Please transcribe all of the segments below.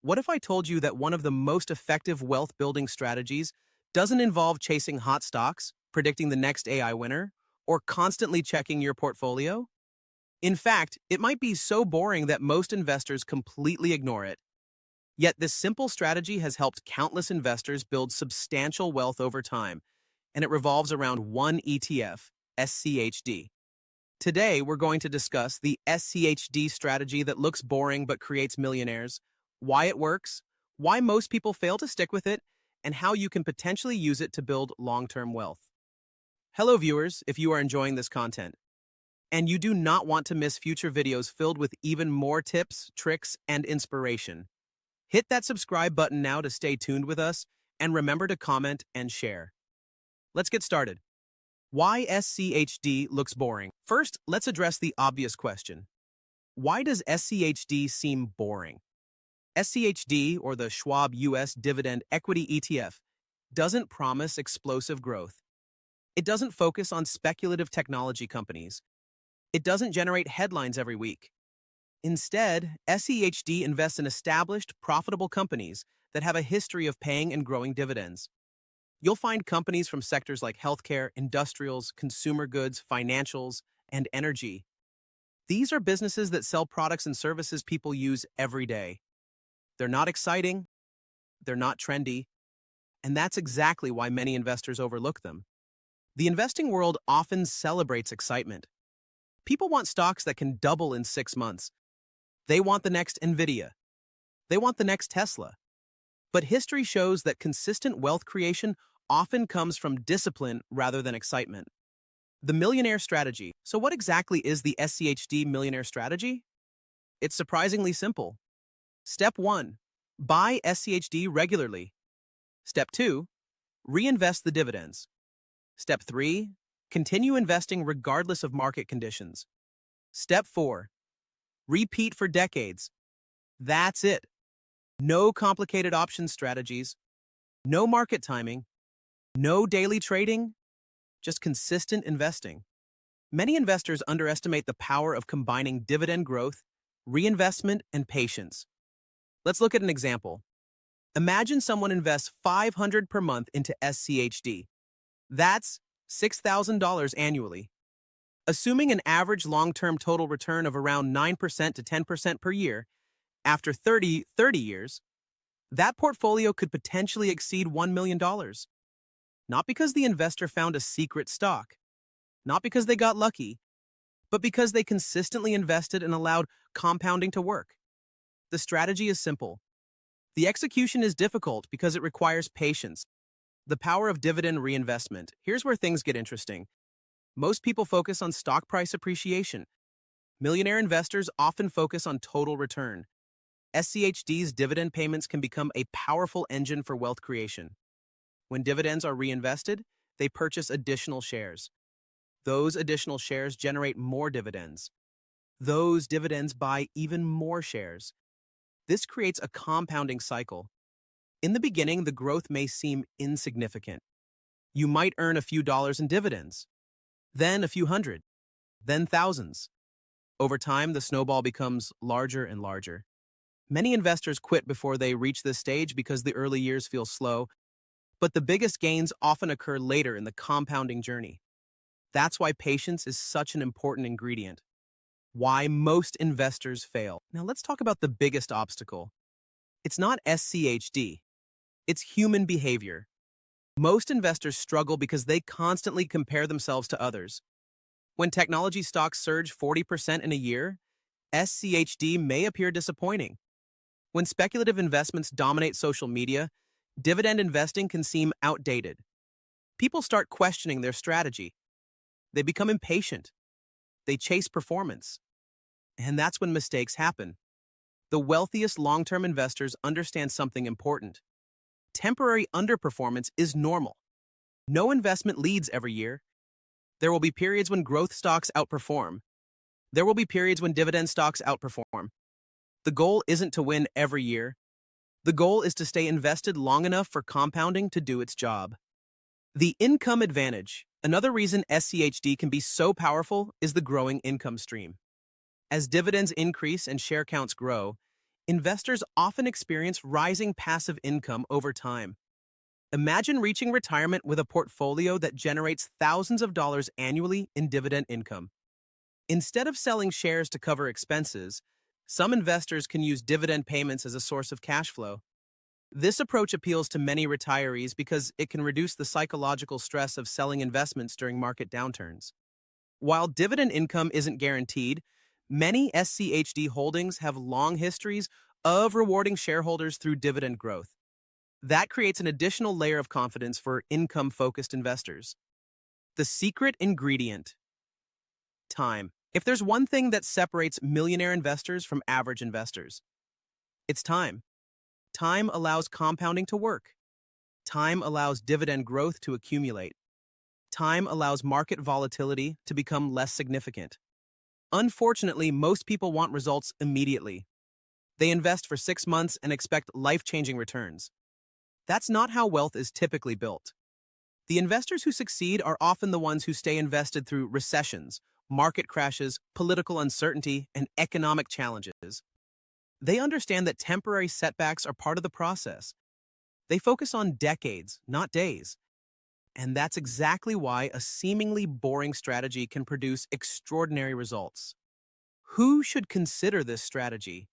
What if I told you that one of the most effective wealth-building strategies doesn't involve chasing hot stocks, predicting the next AI winner, or constantly checking your portfolio? In fact, it might be so boring that most investors completely ignore it. Yet this simple strategy has helped countless investors build substantial wealth over time, and it revolves around one ETF, SCHD. Today, we're going to discuss the SCHD strategy that looks boring but creates millionaires, why it works, why most people fail to stick with it, and how you can potentially use it to build long-term wealth. Hello viewers, if you are enjoying this content, and you do not want to miss future videos filled with even more tips, tricks, and inspiration, hit that subscribe button now to stay tuned with us, and remember to comment and share. Let's get started. Why SCHD looks boring? First, let's address the obvious question. Why does SCHD seem boring? SCHD, or the Schwab US Dividend Equity ETF, doesn't promise explosive growth. It doesn't focus on speculative technology companies. It doesn't generate headlines every week. Instead, SCHD invests in established, profitable companies that have a history of paying and growing dividends. You'll find companies from sectors like healthcare, industrials, consumer goods, financials, and energy. These are businesses that sell products and services people use every day. They're not exciting, they're not trendy, and that's exactly why many investors overlook them. The investing world often celebrates excitement. People want stocks that can double in 6 months. They want the next Nvidia. They want the next Tesla. But history shows that consistent wealth creation often comes from discipline rather than excitement. The millionaire strategy. So what exactly is the SCHD millionaire strategy? It's surprisingly simple. Step 1. Buy SCHD regularly. Step 2. Reinvest the dividends. Step 3. Continue investing regardless of market conditions. Step 4. Repeat for decades. That's it. No complicated option strategies, no market timing, no daily trading, just consistent investing. Many investors underestimate the power of combining dividend growth, reinvestment, and patience. Let's look at an example. Imagine someone invests $500 per month into SCHD. That's $6,000 annually. Assuming an average long-term total return of around 9% to 10% per year, after 30 years, that portfolio could potentially exceed $1 million. Not because the investor found a secret stock, not because they got lucky, but because they consistently invested and allowed compounding to work. The strategy is simple. The execution is difficult because it requires patience. The power of dividend reinvestment. Here's where things get interesting. Most people focus on stock price appreciation. Millionaire investors often focus on total return. SCHD's dividend payments can become a powerful engine for wealth creation. When dividends are reinvested, they purchase additional shares. Those additional shares generate more dividends. Those dividends buy even more shares. This creates a compounding cycle. In the beginning, the growth may seem insignificant. You might earn a few dollars in dividends, then a few hundred, then thousands. Over time, the snowball becomes larger and larger. Many investors quit before they reach this stage because the early years feel slow, but the biggest gains often occur later in the compounding journey. That's why patience is such an important ingredient. Why most investors fail. Now let's talk about the biggest obstacle. It's not SCHD. It's human behavior. Most investors struggle because they constantly compare themselves to others. When technology stocks surge 40% in a year, SCHD may appear disappointing. When speculative investments dominate social media, dividend investing can seem outdated. People start questioning their strategy. They become impatient. They chase performance. And that's when mistakes happen. The wealthiest long-term investors understand something important. Temporary underperformance is normal. No investment leads every year. There will be periods when growth stocks outperform. There will be periods when dividend stocks outperform. The goal isn't to win every year. The goal is to stay invested long enough for compounding to do its job. The income advantage. Another reason SCHD can be so powerful is the growing income stream. As dividends increase and share counts grow, investors often experience rising passive income over time. Imagine reaching retirement with a portfolio that generates thousands of dollars annually in dividend income. Instead of selling shares to cover expenses, some investors can use dividend payments as a source of cash flow. This approach appeals to many retirees because it can reduce the psychological stress of selling investments during market downturns. While dividend income isn't guaranteed, many SCHD holdings have long histories of rewarding shareholders through dividend growth. That creates an additional layer of confidence for income-focused investors. The secret ingredient: time. If there's one thing that separates millionaire investors from average investors, it's time. Time allows compounding to work. Time allows dividend growth to accumulate. Time allows market volatility to become less significant. Unfortunately, most people want results immediately. They invest for 6 months and expect life-changing returns. That's not how wealth is typically built. The investors who succeed are often the ones who stay invested through recessions, market crashes, political uncertainty, and economic challenges. They understand that temporary setbacks are part of the process. They focus on decades, not days. And that's exactly why a seemingly boring strategy can produce extraordinary results. Who should consider this strategy?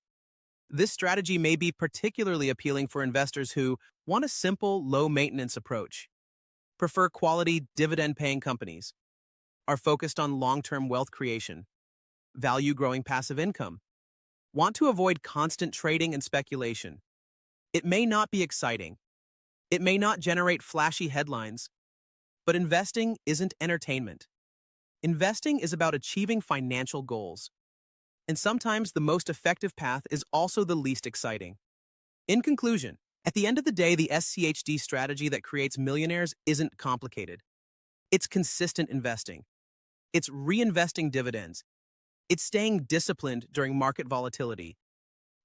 This strategy may be particularly appealing for investors who want a simple, low-maintenance approach, prefer quality, dividend-paying companies, are focused on long-term wealth creation, value growing passive income, want to avoid constant trading and speculation. It may not be exciting. It may not generate flashy headlines, but investing isn't entertainment. Investing is about achieving financial goals. And sometimes the most effective path is also the least exciting. In conclusion, at the end of the day, the SCHD strategy that creates millionaires isn't complicated. It's consistent investing. It's reinvesting dividends. It's staying disciplined during market volatility.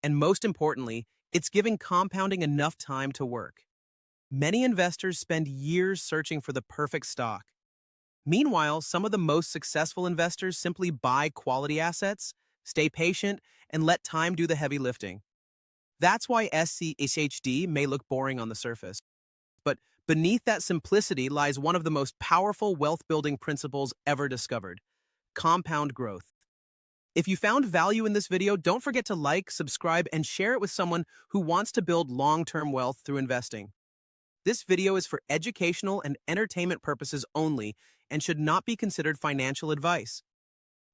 And most importantly, it's giving compounding enough time to work. Many investors spend years searching for the perfect stock. Meanwhile, some of the most successful investors simply buy quality assets, stay patient, and let time do the heavy lifting. That's why SCHD may look boring on the surface. But beneath that simplicity lies one of the most powerful wealth-building principles ever discovered: compound growth. If you found value in this video, don't forget to like, subscribe, and share it with someone who wants to build long-term wealth through investing. This video is for educational and entertainment purposes only and should not be considered financial advice.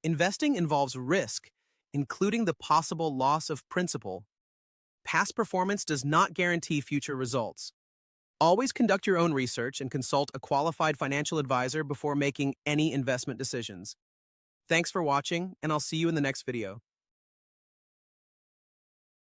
Investing involves risk, including the possible loss of principal. Past performance does not guarantee future results. Always conduct your own research and consult a qualified financial advisor before making any investment decisions. Thanks for watching, and I'll see you in the next video.